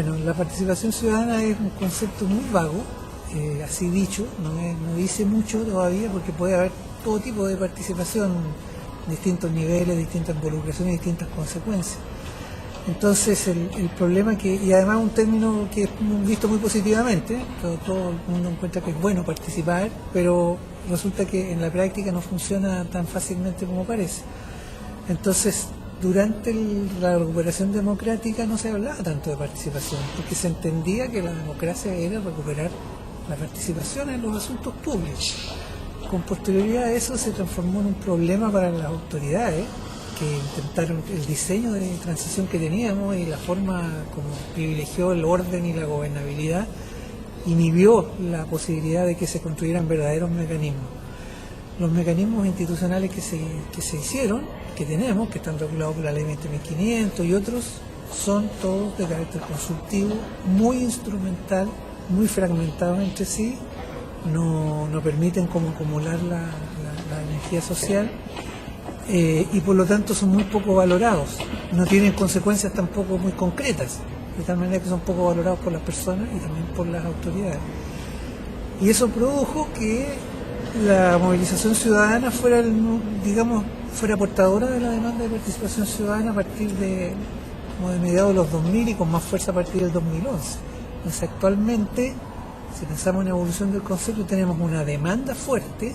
Bueno, la participación ciudadana es un concepto muy vago, así dicho, no dice mucho todavía porque puede haber todo tipo de participación, distintos niveles, distintas involucraciones, distintas consecuencias. Entonces el problema y además un término que es visto muy positivamente, todo el mundo encuentra que es bueno participar, pero resulta que en la práctica no funciona tan fácilmente como parece. Entonces, durante la recuperación democrática no se hablaba tanto de participación, porque se entendía que la democracia era recuperar la participación en los asuntos públicos. Con posterioridad a eso se transformó en un problema para las autoridades, que intentaron el diseño de transición que teníamos y la forma como privilegió el orden y la gobernabilidad, inhibió la posibilidad de que se construyeran verdaderos mecanismos. Los mecanismos institucionales que se hicieron, que tenemos, que están regulados por la ley 20.500 y otros, son todos de carácter consultivo, muy instrumental, muy fragmentados entre sí, no permiten como acumular la energía social, y por lo tanto son muy poco valorados, no tienen consecuencias tampoco muy concretas, de tal manera que son poco valorados por las personas y también por las autoridades. Y eso produjo que la movilización ciudadana fuera portadora de la demanda de participación ciudadana a partir de mediados de los 2000 y con más fuerza a partir del 2011. Entonces actualmente, si pensamos en la evolución del concepto, tenemos una demanda fuerte.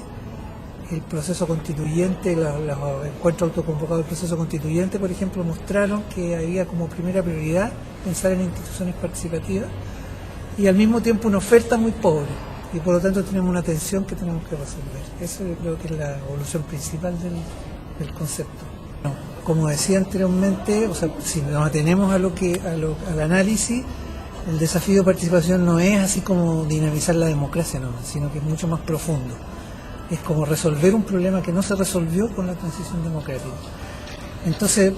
El proceso constituyente, los encuentros autoconvocados del proceso constituyente, por ejemplo, mostraron que había como primera prioridad pensar en instituciones participativas y al mismo tiempo una oferta muy pobre, y por lo tanto tenemos una tensión que tenemos que resolver. Eso yo creo que es la evolución principal del concepto. No, como decía anteriormente, o sea, si nos atenemos al análisis, el desafío de participación no es así como dinamizar la democracia, no, sino que es mucho más profundo. Es como resolver un problema que no se resolvió con la transición democrática. Entonces,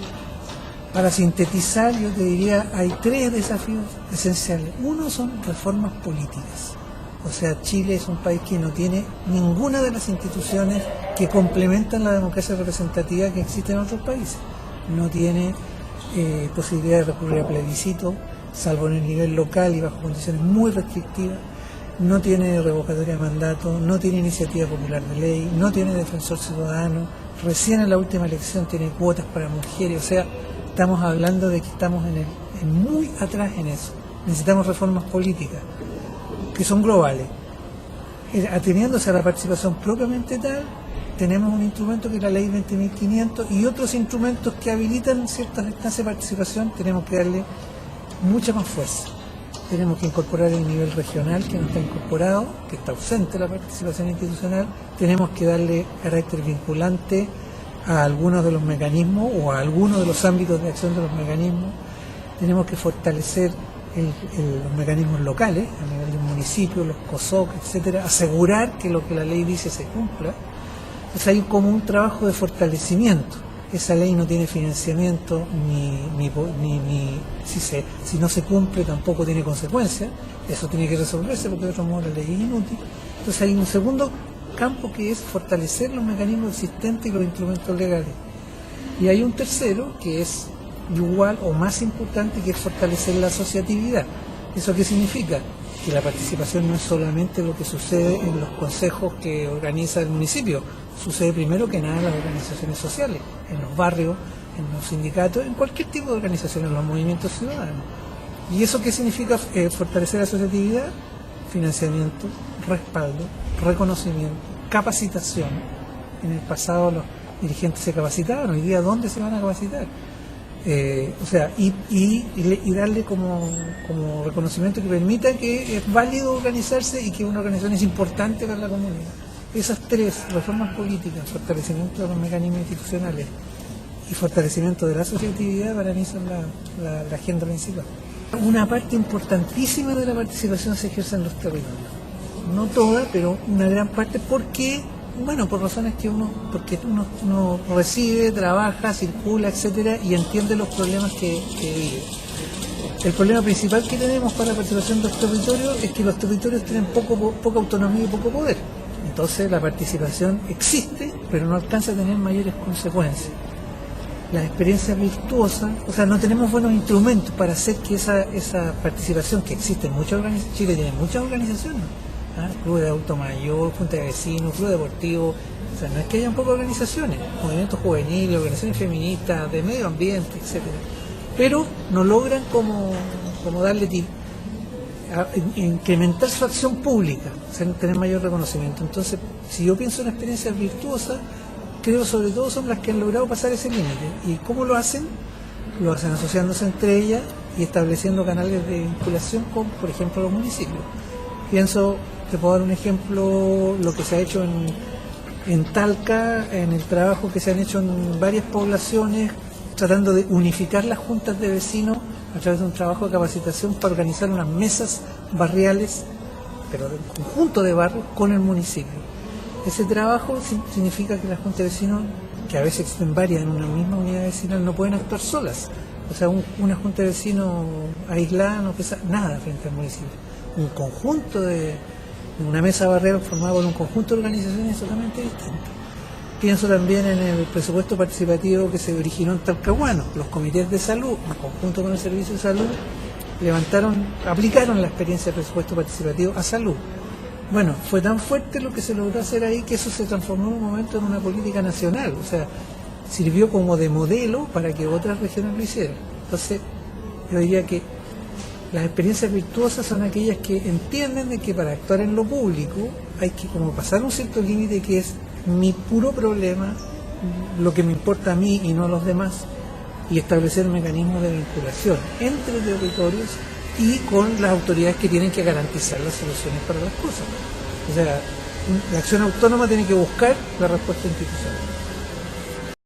para sintetizar, yo te diría, hay tres desafíos esenciales. Uno son reformas políticas. O sea, Chile es un país que no tiene ninguna de las instituciones que complementan la democracia representativa que existe en otros países. No tiene posibilidad de recurrir a plebiscito, salvo en el nivel local y bajo condiciones muy restrictivas. No tiene revocatoria de mandato, no tiene iniciativa popular de ley, no tiene defensor ciudadano, recién en la última elección tiene cuotas para mujeres, o sea, estamos hablando de que estamos muy atrás en eso. Necesitamos reformas políticas, que son globales. Ateniéndose a la participación propiamente tal, tenemos un instrumento que es la ley 20.500 y otros instrumentos que habilitan ciertas instancias de participación, tenemos que darle mucha más fuerza. Tenemos que incorporar el nivel regional que no está incorporado, que está ausente la participación institucional. Tenemos que darle carácter vinculante a algunos de los mecanismos o a algunos de los ámbitos de acción de los mecanismos. Tenemos que fortalecer los mecanismos locales, a nivel del municipio, los COSOC, etcétera, asegurar que lo que la ley dice se cumpla. Entonces hay como un trabajo de fortalecimiento. Esa ley no tiene financiamiento, si no se cumple tampoco tiene consecuencias. Eso tiene que resolverse porque de otro modo la ley es inútil. Entonces hay un segundo campo que es fortalecer los mecanismos existentes y los instrumentos legales. Y hay un tercero que es igual o más importante, que es fortalecer la asociatividad. ¿Eso qué significa? Que la participación no es solamente lo que sucede en los consejos que organiza el municipio, sucede primero que nada en las organizaciones sociales, en los barrios, en los sindicatos, en cualquier tipo de organización, en los movimientos ciudadanos. ¿Y eso qué significa? Fortalecer la asociatividad, financiamiento, respaldo, reconocimiento, capacitación. En el pasado los dirigentes se capacitaban, hoy día ¿dónde se van a capacitar? Y darle como reconocimiento que permita que es válido organizarse y que una organización es importante para la comunidad. Esas tres reformas políticas, fortalecimiento de los mecanismos institucionales y fortalecimiento de la asociatividad, para mí son la agenda principal. Una parte importantísima de la participación se ejerce en los territorios. No toda, pero una gran parte, porque por razones porque uno recibe, trabaja, circula, etcétera, y entiende los problemas que vive. El problema principal que tenemos para la participación de los territorios es que los territorios tienen poca autonomía y poco poder. Entonces la participación existe, pero no alcanza a tener mayores consecuencias. las experiencias virtuosas, o sea, no tenemos buenos instrumentos para hacer que esa participación que existe en muchas organizaciones, Chile tiene muchas organizaciones, ¿ah? Club de adulto mayor, junta de vecinos, club deportivo, o sea, no es que haya pocas organizaciones, movimientos juveniles, organizaciones feministas, de medio ambiente, etcétera, pero no logran como darle incrementar su acción pública, o sea, tener mayor reconocimiento. Entonces, si yo pienso en experiencias virtuosas, creo sobre todo son las que han logrado pasar ese límite. ¿Y cómo lo hacen? Lo hacen asociándose entre ellas y estableciendo canales de vinculación con, por ejemplo, los municipios. Pienso, te puedo dar un ejemplo, lo que se ha hecho en Talca, en el trabajo que se han hecho en varias poblaciones, tratando de unificar las juntas de vecinos a través de un trabajo de capacitación para organizar unas mesas barriales, pero de un conjunto de barrios con el municipio. Ese trabajo significa que las juntas de vecinos, que a veces existen varias en una misma unidad vecinal, no pueden actuar solas. O sea, una junta de vecinos aislada no pesa nada frente al municipio. Un conjunto una mesa barrial formada por un conjunto de organizaciones totalmente distintas. Pienso también en el presupuesto participativo que se originó en Talcahuano. Los comités de salud, en conjunto con el Servicio de Salud, aplicaron la experiencia de presupuesto participativo a salud. Bueno, fue tan fuerte lo que se logró hacer ahí que eso se transformó en un momento en una política nacional. O sea, sirvió como de modelo para que otras regiones lo hicieran. Entonces, yo diría que las experiencias virtuosas son aquellas que entienden de que para actuar en lo público hay que como pasar un cierto límite que es mi puro problema, lo que me importa a mí y no a los demás, y establecer mecanismos de vinculación entre territorios y con las autoridades que tienen que garantizar las soluciones para las cosas. O sea, la acción autónoma tiene que buscar la respuesta institucional.